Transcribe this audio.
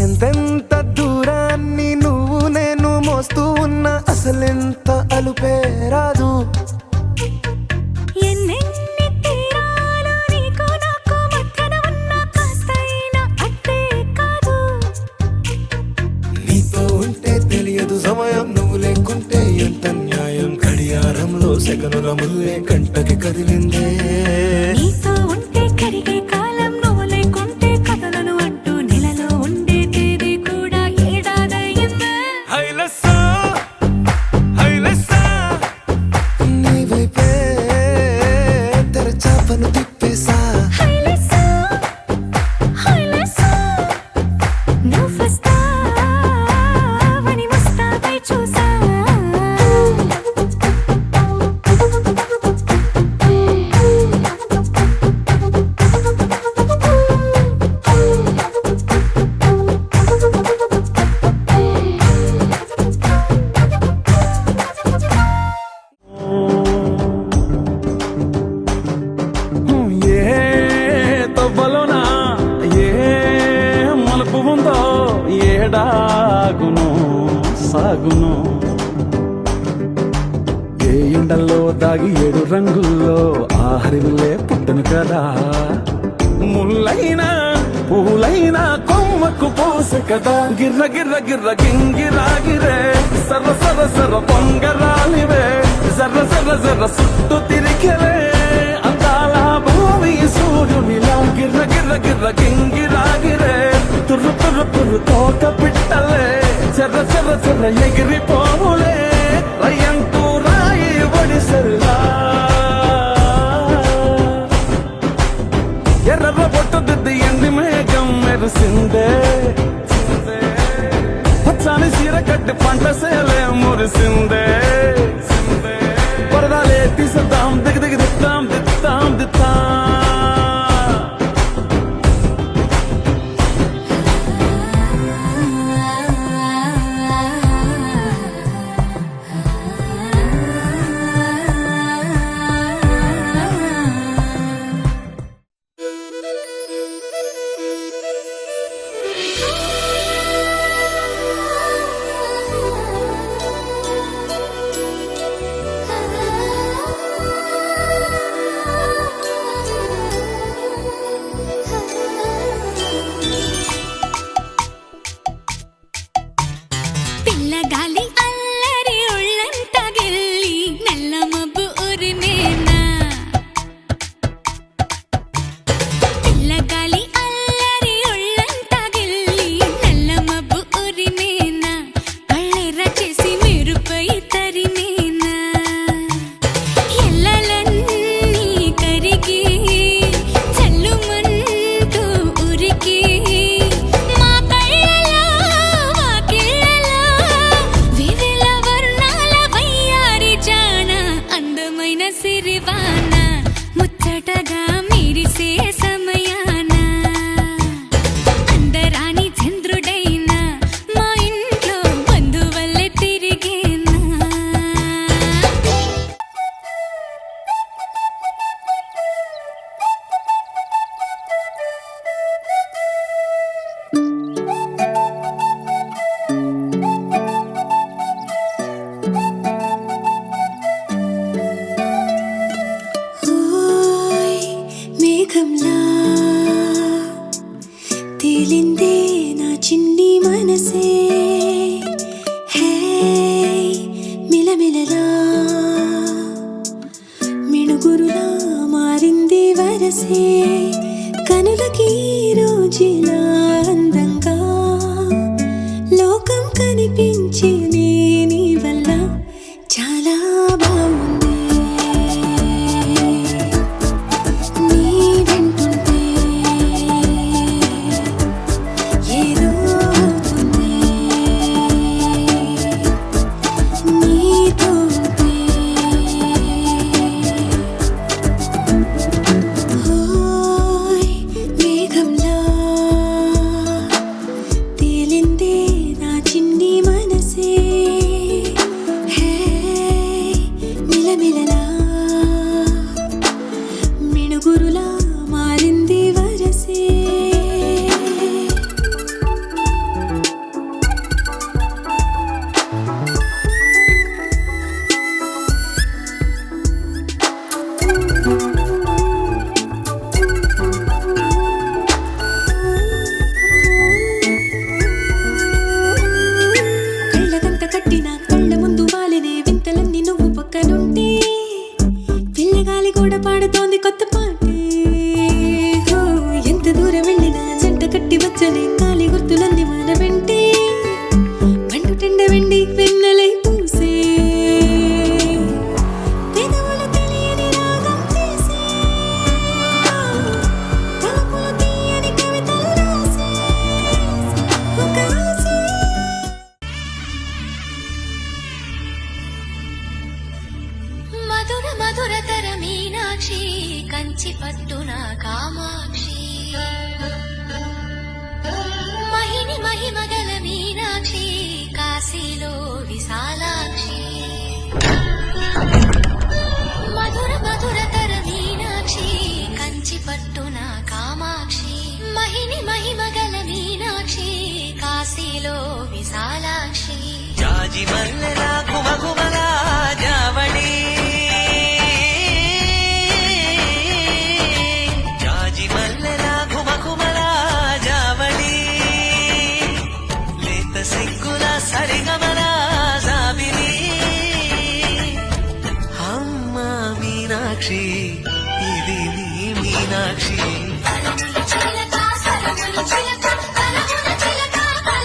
ఎంతెంత దూరాన్ని నువ్వు నేను మోస్తూ ఉన్నా అసలెంత అలుపే రాదు. ఎన్నెన్ని తీరాలు నీకు నాకు మధ్యన ఉన్నా కాస్తైనా అట్టే కాదు. నీతో ఉంటే తెలియదు సమయం, నువ్వు లేకుంటే ఎంత న్యాయం. గడియారంలో సెకనుల ముల్లే కంటకి కదిలిందే. నీతో ఉంటే కరిగే కాలం, నువ్వు లేకుంటే కథలను అంటూ నెలలో ఉండే తేదీ కూడా ఏడాదయ్యిందే. హైలెస్సా హైలెస్సా నీ వైపే తెరచాపను తిప్పేసా. హైలెస్సా హైలెస్సా నువ్వు వస్తావని ముస్తాబై చూసా. తవ్వలోనా ఏ మలుపు ఉందో ఏడాగును సాగును. ఏ ఎండల్లో దాగి 7 రంగుల్లో ఆహరిల్లే పుట్టను కదా. ముల్లైనా పూలైనా కొమ్మకు పోసే కదా. గిర్ర గిర్ర గిర్ర గింగిరాగిరే సర్ర సర్ర సర్ర పొంగరాలివే. జర్ర జర్ర జర్ర సుట్టు తిరిగలే అందాల భూమి సూర్యునిలా. గిర్ర గిర్ర గిర్ర గింగిరాగిరే తుర్రు తుర్రు తుర్రు తోక పిట్టలే. చెర్ర చెర్ర చెర్ర ఎగిరిపోవులే రయ్యంటూ రాయి ఒడిసెల్లా. ఎర్ర బొట్టు దిద్ది ఎండి మేఘం మెరిసిందే. పచ్చాని సీర కట్టి పంట సేలే మురిసిందే. పరదాలే తీసేద్దాం దిగి దిగి దిద్దాం దిద్దాం దిద్దాం. పిల్లగాలి అల్లరి ఒళ్ళంత గిల్లి నల్ల మబ్బు ఉరిమేనా. పిల్లగాలి అల్లరి ఒళ్ళంత గిల్లి నల్ల మబ్బు ఉరిమేనా. కళ్ళెర్ర చేసి మెరుపై తరిమేనా. ఎల్లలన్నీ కరిగి చల్లుమంటూ ఉరికి మా కళ్ళలో వాకిళ్ళలో వివిల వర్ణాల వయ్యారి జాణ. అందమైన సిరివాన ముచ్చటగా మెరిసే సమయాన. అందరాని చంద్రుడైనా మా ఇంట్లో బంధువల్లే తిరిగేనా. ఓయ్ మేఘంలా తేలిందే నా చిన్ని మనసే. హే మిలమిలలా మిణుగురులా మారింది వరసే. కనులకి రోజులా అందంగా లోకం కనిపించే నీ వల్ల చాలా బాగుంది. నీ వెంటుంటే ఏదో అవుతుంది. నీతో ఉంటే ఓ కంచి పట్టున కామాక్షి మహిని మహిమగల మీనాక్షి కాశీలో విశాలాక్షి మధుర మధురతర మీనాక్షి కంచి పట్టున కామాక్షి మహిని మహిమగల మీనాక్షి కాశీలో విశాలాక్షి జాజి మల్లెల ఘుమఘుమల జావళి జాజి మల్లెల ఘుమఘుమల జావళి లేత సిగ్గుల సరిగమల జాబిలి అమ్మ మీనాక్షి ఇది నీ మీనాక్షి